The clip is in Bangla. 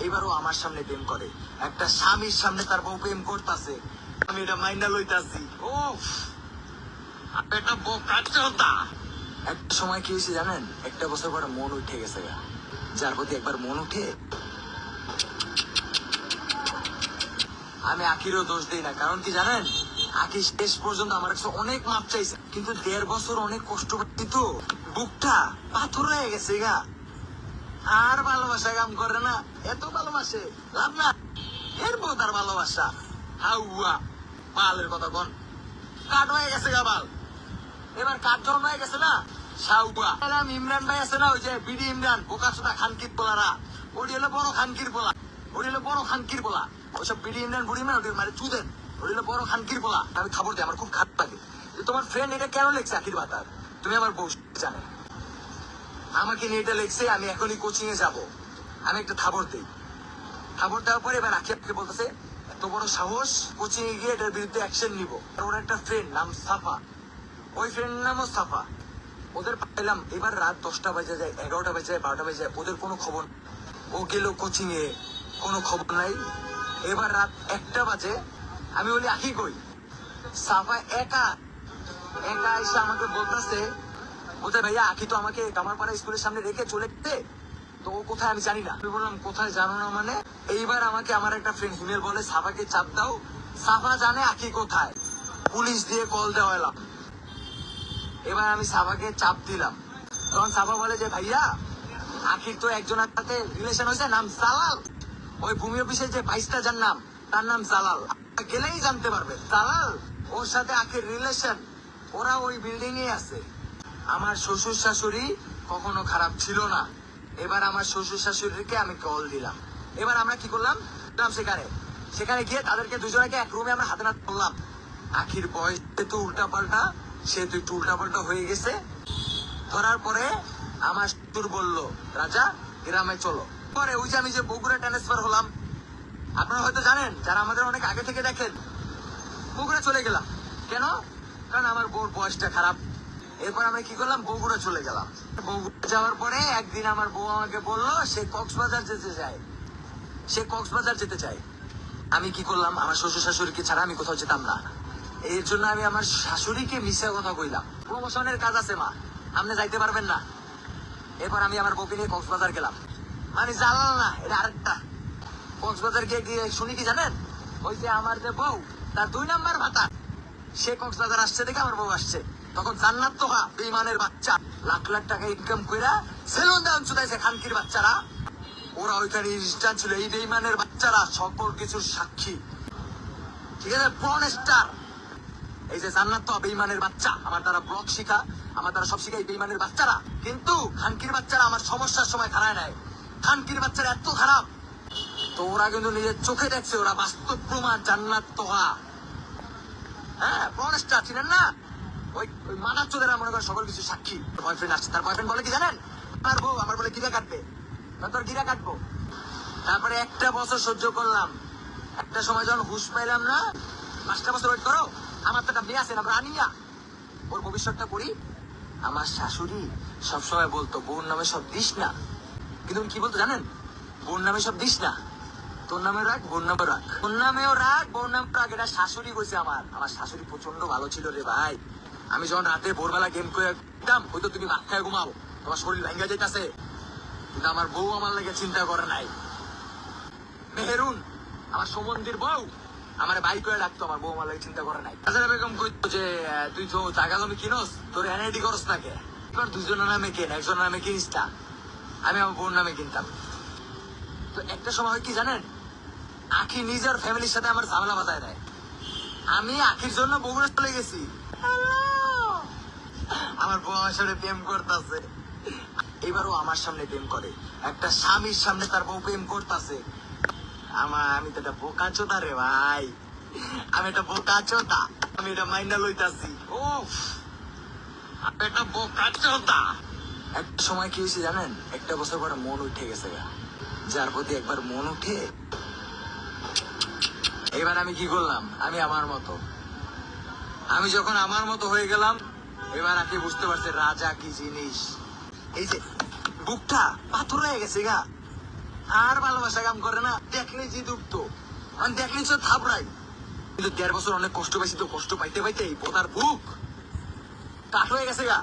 এবারও আমার সামনে প্রেম করে। একটা স্বামীর সামনে তার বউ প্রেম করতেছে, আমি এটা মাইন্ডা লইতাছি। ও এটা বোকা। একটা সময় কি হয়েছে জানেন, একটা বছর পরে মন উঠে গেছে গা। যার প্রতি একবার মন উঠে, আমি আকিরও দোষ দিই না। কারণ কি জানেন, আকি শেষ পর্যন্ত আমার কাছে অনেক মাপ চাইছে, কিন্তু 1.5 বছর অনেক কষ্ট করছি তো বুকটা পাথর হয়ে গেছে গা। আর ভালোবাসা কাম করে না, এত ভালোবাসে লাভ না। এরপর তার ভালোবাসা হাউয়া বালের কথা কোন কাঠ হয়ে গেছে গা বাল। এবার কাঠ জন্ম হয়ে গেছে না সাউয়া। ইমরান ভাই আছে না, ওই যে বিডি ইমরান, বোকা চোদা খানকির পোলারা, ওটি হলো বড় খানকির পোলা, ওটি হলো বড় খানকির পোলা। ওইসব বিডি ইমরান বুড়ি ইমরান ওটি মানে চুদেন, ওটি হলো বড় খানকির পোলা। আমি খবর দিই, আমার খুব খারাপ লাগে যে তোমার ফ্রেন্ড এটা কেন লিখছে আকির বাতার। তুমি আমার বউ জানে আমাকে নিয়ে এটা লিখছে, আমি এখনই কোচিং এ যাবো। আমি একটা খবর দিই, খবর দেওয়ার পরে এবার আকিবকে বলতেছে এত বড় সাহস, কোচিং এ গিয়ে এটার বিরুদ্ধে অ্যাকশন নিবো। ওর একটা ফ্রেন্ড নাম সাফা, ওই ফ্রেন্ড নামও সাফা। ওদের পাইলাম এবার রাত 10টা বাজে যায়, 11টা বাজে যায়, 12টা বাজে যায়, ওদের কোনো খবর। ও গেল কোচিং এ, কোনো খবর নাই। এবার রাত 1টা বাজে, আমি বলি আকি কই। সাফা একা একা এসে আমাকে বলতেছে, বলতে ভাইয়া আকি তো আমাকে কামারপাড়া স্কুলের সামনে রেখে চলে গেছে, তো ও কোথায় আমি জানি না। আমি বললাম কোথায় জানো না মানে। এইবার আমাকে আমার একটা ফ্রেন্ড হিমেল বলে সাফাকে চাপ দাও, সাফা জানে আকি কোথায়। পুলিশ দিয়ে কল দেওয়া এলাম। এবার আমি সাফাকে চাপ দিলাম, তখন সাফা বলে যে ভাইয়া আখির তো একজনের সাথে রিলেশন হয়েছে, নাম জালাল। ওই ভূমি অফিসের যে ভাইসটা যার নাম, তার নাম জালাল। গেলেই জানতে পারবে জালাল, ওর সাথে আখির রিলেশন। ওরা ওই বিল্ডিং এ আছে। আমার শ্বশুর শাশুড়ি কখনো খারাপ ছিল না। এবার আমার শ্বশুর শাশুড়িকে আমি কল দিলাম। এবার আমরা কি করলাম, সেখানে গিয়ে তাদেরকে দুজনকে এক রুমে আমরা হাতে নাত করলাম। আখির বয়স তো উল্টা পাল্টা, সে তো একটু উল্টা পাল্টা হয়ে গেছে। ধরার পরে আমার শ্বশুর বললো রাজা গ্রামে চলো। পরে ওই যে আমি যে বগুড়া ট্রান্সফার হলাম, আপনারা হয়তো জানেন যারা আমাদের অনেক আগে থেকে দেখেন, বগুড়া চলে গেলাম কেন, কারণ আমার বউর বয়সটা খারাপ। এরপর আমি কি করলাম, বগুড়া চলে গেলাম। বগুড়া যাওয়ার পরে একদিন আমার বউ আমাকে বললো সে কক্সবাজার যেতে চায়। আমি কি করলাম, আমার শ্বশুর শাশুড়িকে ছাড়া আমি কোথাও যেতাম না। এর জন্য আমি আমার শাশুড়িকে মিশা কথা কইলাম, প্রমোশনের কাজ আছে মা, আপনি যাইতে পারবেন না। এরপর আমি আমার বউকে নিয়ে কক্সবাজার গেলাম। মানে জানাল না, এটা আরেকটা। কক্সবাজার গিয়ে শুনি কি জানেন, ওই যে আমার যে বউ তার 2 নাম্বার ভাতা, সে কক্সবাজার আসছে দেখে আমার বউ আসছে। তখন জান্নাত তো বেঈমানের বাচ্চা লাখ লাখ টাকা ইনকাম কইরা সেলুন দান চুদাইছে খানকির বাচ্চারা। ওরা ওইখানে ইনস্টান ছিল, এই বেঈমানের বাচ্চারা সকল কিছুর সাক্ষী। ঠিক আছে, পর্ন স্টার। এই যে জান্নাত তো বেঈমানের বাচ্চা, আমার দ্বারা ব্লগ শিখা, আমার দ্বারা সব শিখা এই বেঈমানের বাচ্চারা। কিন্তু খানকির বাচ্চারা আমার সমস্যার সময় খারায় নাই। খানকির বাচ্চারা এত খারাপ, তো ওরা কিন্তু নিজের চোখে দেখছে, ওরা বাস্তব প্রমাণ। জান্নাত তোহা, হ্যাঁ পর্ন স্টার ছিলেন না, ওই মাদার চোদেরা মনে করেন সকল কিছু সাক্ষী। বয়ফ্রেন্ড আসছে, তার বয়ফ্রেন্ড বলে কি জানেন, আমার বউ আমার বলে গিরা কাটবে, তোর গিরা কাটবো। তারপরে 1টা বছর সহ্য করলাম। একটা সময় যখন হুশ পাইলাম না, 5টা বছর ওয়েট করো, আমার তো একটা মেয়ে আছে না রানিয়া, ওর ভবিষ্যৎটা করি। আমার শাশুড়ি সবসময় বলতো বউর নামে সব দিস না, কিন্তু কি বলতো জানেন, বউর নামে সব দিস না, তোর নামে রাখ, বোন নামে রাখ, তোর নামেও রাখ, বোন নামে রাখ। এটা শাশুড়ি কইছে আমার শাশুড়ি প্রচন্ড ভালো ছিল রে ভাই। আমি যখন রাতে ভোরবেলা গেম করে দিতাম, হয়তো তুমি ভাত খায় ঘুমাও, তোমার শরীর ভেঙে যাইতাছে, কিন্তু আমার বউ আমার লাগে চিন্তা করে নাই। মেহেরুন আমার সমন্দির বউ আমার বাইক করে ডাকতো, আমার বউ আমার লাগে চিন্তা করে নাই। হাজারা বেগম কইতো যে তুই তো জায়গা জমি কিনস, তোর এনআইডি করস না কে, এবার 2জনের নামে কেন, একজনের নামে কিনিস না। আমি আমার বোন নামে কিনতাম। তো একটা সময় হয় কি জানেন, আখি নিজের ফ্যামিলির সাথে আমার ঝামেলা বাজায় দেয়। আমি আখির জন্য বগুড়া চলে গেছি, আমার বউ আমার সামনে প্রেম করতেছে। এবারও আমার সামনে প্রেম করে, একটা স্বামীর সামনে তার বউ প্রেম করতেছে। আমি তো একটা বোকা চোদা রে ভাই, আমি একটা বোকা চোদা, আমি এটা মাইন্ডা লইতাছি। ও এটা বোকা চোদা। একটা সময় কি হয়েছে জানেন, একটা বছর পরে মন উঠে গেছে গা। যার প্রতি একবার মন উঠে, এবার আমি কি করলাম, আমি আমার মতো। আমি যখন আমার মতো হয়ে গেলাম, এবার আগে বুঝতে পারছে রাজা কি জিনিস। এই যে বুকটা পাথর হয়ে গেছে গা, আর ভালোবাসা কাম করে না, দেখলে যে উঠতো, আমি দেখলেই তো থাপড়াই। কিন্তু 1.5 বছর অনেক কষ্ট পাইছি তো, কষ্ট পাইতে পাইতে এই পোতার বুক কাঠ হয়ে গেছে গা।